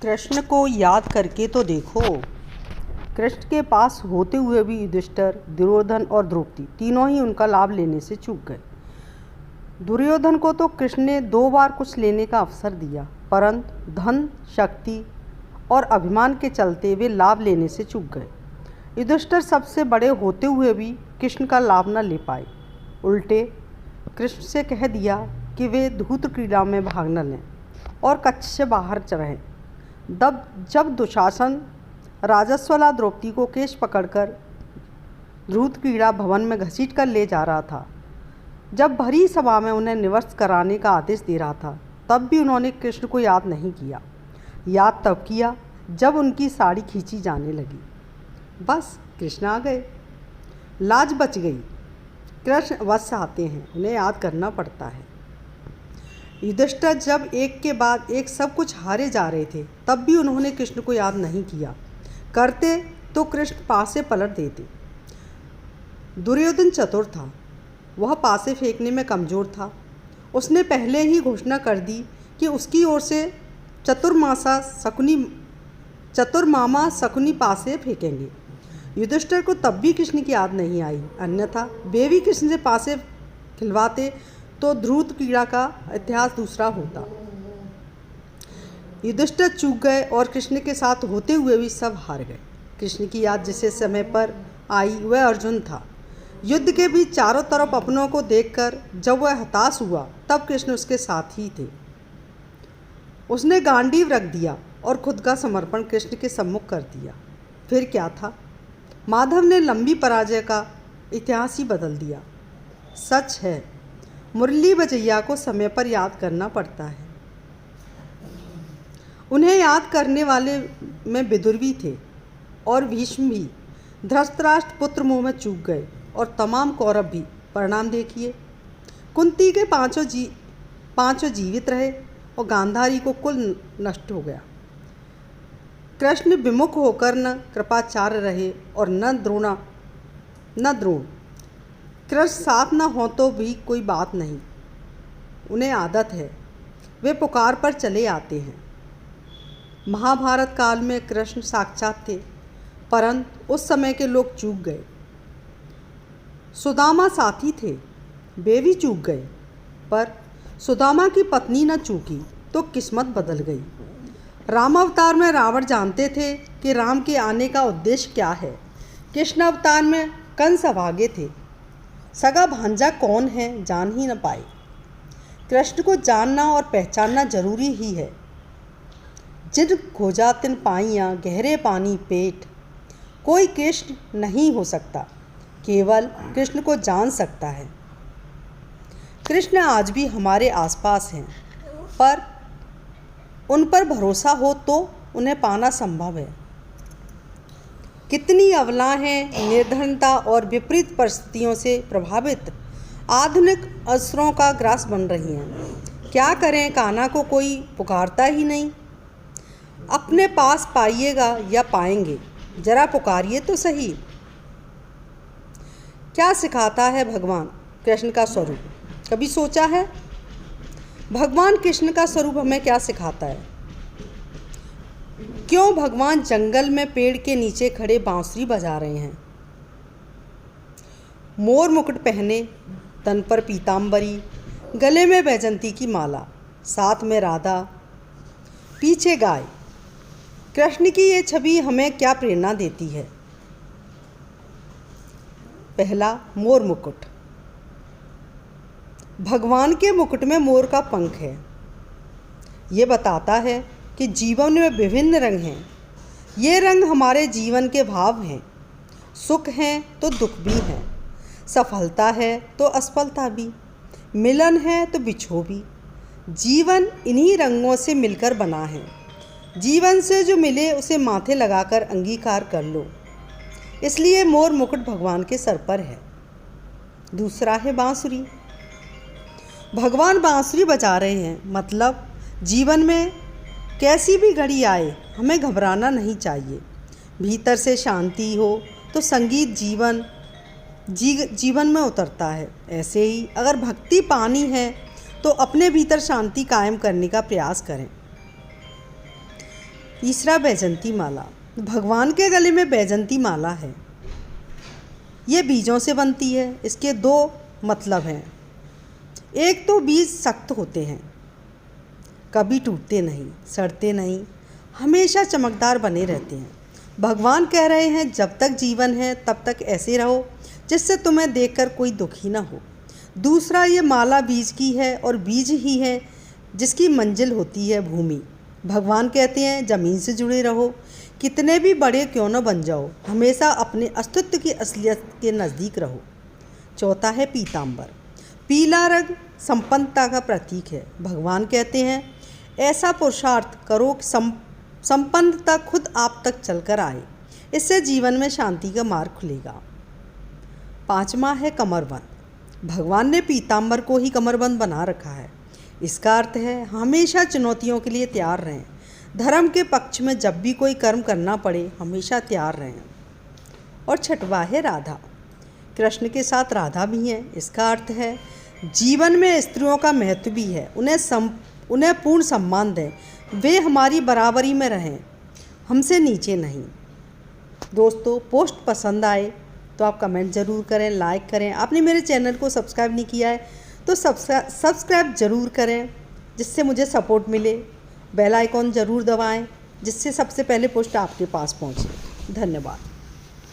कृष्ण को याद करके तो देखो। कृष्ण के पास होते हुए भी युधिष्ठिर, दुर्योधन और द्रौपदी तीनों ही उनका लाभ लेने से चूक गए। दुर्योधन को तो कृष्ण ने 2 बार कुछ लेने का अवसर दिया, परंतु धन, शक्ति और अभिमान के चलते वे लाभ लेने से चूक गए। युधिष्ठिर सबसे बड़े होते हुए भी कृष्ण का लाभ न ले पाए। उल्टे कृष्ण से कह दिया कि वे धूत क्रीड़ा में भाग न लें और कक्ष से बाहर रहें। जब दुशासन राजस्वला द्रौपदी को केश पकड़कर धूत क्रीड़ा भवन में घसीट कर ले जा रहा था, जब भरी सभा में उन्हें निवृत्त कराने का आदेश दे रहा था, तब भी उन्होंने कृष्ण को याद नहीं किया। याद तब किया जब उनकी साड़ी खींची जाने लगी। बस कृष्ण आ गए, लाज बच गई। कृष्ण अवश्य आते हैं, उन्हें याद करना पड़ता है। युधिष्ठिर जब एक के बाद एक सब कुछ हारे जा रहे थे, तब भी उन्होंने कृष्ण को याद नहीं किया। करते तो कृष्ण पासे पलट देते। दुर्योधन चतुर था, वह पासे फेंकने में कमज़ोर था। उसने पहले ही घोषणा कर दी कि उसकी ओर से चतुर्मामा शकुनी पासे फेंकेंगे। युधिष्ठिर को तब भी कृष्ण की याद नहीं आई, अन्यथा वे भी कृष्ण से पासे खिलवाते तो धूत क्रीड़ा का इतिहास दूसरा होता। युधिष्ठिर चूक गए और कृष्ण के साथ होते हुए भी सब हार गए। कृष्ण की याद जिसे समय पर आई वह अर्जुन था। युद्ध के बीच चारों तरफ अपनों को देखकर जब वह हताश हुआ, तब कृष्ण उसके साथ ही थे। उसने गांडीव रख दिया और खुद का समर्पण कृष्ण के सम्मुख कर दिया। फिर क्या था, माधव ने लंबी पराजय का इतिहास ही बदल दिया। सच है, मुरली बजैया को समय पर याद करना पड़ता है। उन्हें याद करने वाले में विदुर भी थे और भीष्म भी। धृतराष्ट्र पुत्र मुँह में चूक गए और तमाम कौरव भी। परिणाम देखिए, कुंती के पांचों जीवित रहे और गांधारी को कुल नष्ट हो गया। कृष्ण विमुख होकर न कृपाचार्य रहे और न द्रोण। कृष्ण साथ न हो तो भी कोई बात नहीं, उन्हें आदत है, वे पुकार पर चले आते हैं। महाभारत काल में कृष्ण साक्षात थे, परंतु उस समय के लोग चूक गए। सुदामा साथी थे, वे भी चूक गए, पर सुदामा की पत्नी न चूकी तो किस्मत बदल गई। राम अवतार में रावण जानते थे कि राम के आने का उद्देश्य क्या है। कृष्ण अवतार में कंस अभागे थे, सगा भांजा कौन है जान ही न पाए। कृष्ण को जानना और पहचानना जरूरी ही है। जिन खोजा तिन पाइयाँ गहरे पानी पेट, कोई कृष्ण नहीं हो सकता, केवल कृष्ण को जान सकता है। कृष्ण आज भी हमारे आसपास हैं, पर उन पर भरोसा हो तो उन्हें पाना संभव है। कितनी अबलाएं निर्धनता और विपरीत परिस्थितियों से प्रभावित आधुनिक असुरों का ग्रास बन रही हैं। क्या करें, कान्हा को कोई पुकारता ही नहीं। अपने पास पाइएगा या पाएंगे, जरा पुकारिए तो सही। क्या सिखाता है भगवान कृष्ण का स्वरूप, कभी सोचा है? भगवान कृष्ण का स्वरूप हमें क्या सिखाता है? क्यों भगवान जंगल में पेड़ के नीचे खड़े बांसुरी बजा रहे हैं? मोर मुकुट पहने, तन पर पीतांबरी, गले में बैजंती की माला, साथ में राधा, पीछे गाय। कृष्ण की ये छवि हमें क्या प्रेरणा देती है? पहला, मोर मुकुट। भगवान के मुकुट में मोर का पंख है। ये बताता है कि जीवन में विभिन्न रंग हैं। ये रंग हमारे जीवन के भाव हैं। सुख हैं तो दुख भी हैं, सफलता है तो असफलता भी, मिलन है तो बिछो भी। जीवन इन्हीं रंगों से मिलकर बना है। जीवन से जो मिले उसे माथे लगाकर अंगीकार कर लो। इसलिए मोर मुकुट भगवान के सर पर है। दूसरा है बांसुरी। भगवान बांसुरी बजा रहे हैं, मतलब जीवन में कैसी भी घड़ी आए हमें घबराना नहीं चाहिए। भीतर से शांति हो तो संगीत जीवन में उतरता है। ऐसे ही अगर भक्ति पानी है तो अपने भीतर शांति कायम करने का प्रयास करें। तीसरा, बैजंती माला। भगवान के गले में बैजंती माला है। ये बीजों से बनती है। इसके दो मतलब हैं। एक तो बीज सख्त होते हैं, कभी टूटते नहीं, सड़ते नहीं, हमेशा चमकदार बने रहते हैं। भगवान कह रहे हैं जब तक जीवन है तब तक ऐसे रहो जिससे तुम्हें देखकर कोई दुखी ना हो। दूसरा, ये माला बीज की है और बीज ही है जिसकी मंजिल होती है भूमि। भगवान कहते हैं ज़मीन से जुड़े रहो, कितने भी बड़े क्यों न बन जाओ, हमेशा अपने अस्तित्व की असलियत के नज़दीक रहो। चौथा है पीतांबर। पीला रंग संपन्नता का प्रतीक है। भगवान कहते हैं ऐसा पुरुषार्थ करो कि संपन्नता खुद आप तक चलकर आए। इससे जीवन में शांति का मार्ग खुलेगा। पांचवा है कमरबंद। भगवान ने पीतांबर को ही कमरबंद बना रखा है। इसका अर्थ है हमेशा चुनौतियों के लिए तैयार रहें। धर्म के पक्ष में जब भी कोई कर्म करना पड़े हमेशा तैयार रहें। और छठवा है राधा। कृष्ण के साथ राधा भी हैं। इसका अर्थ है जीवन में स्त्रियों का महत्व भी है, उन्हें पूर्ण सम्मान दें, वे हमारी बराबरी में रहें, हमसे नीचे नहीं। दोस्तों, पोस्ट पसंद आए तो आप कमेंट ज़रूर करें, लाइक करें। आपने मेरे चैनल को सब्सक्राइब नहीं किया है तो सब्सक्राइब ज़रूर करें जिससे मुझे सपोर्ट मिले। बेल आइकॉन ज़रूर दबाएं जिससे सबसे पहले पोस्ट आपके पास पहुंचे। धन्यवाद।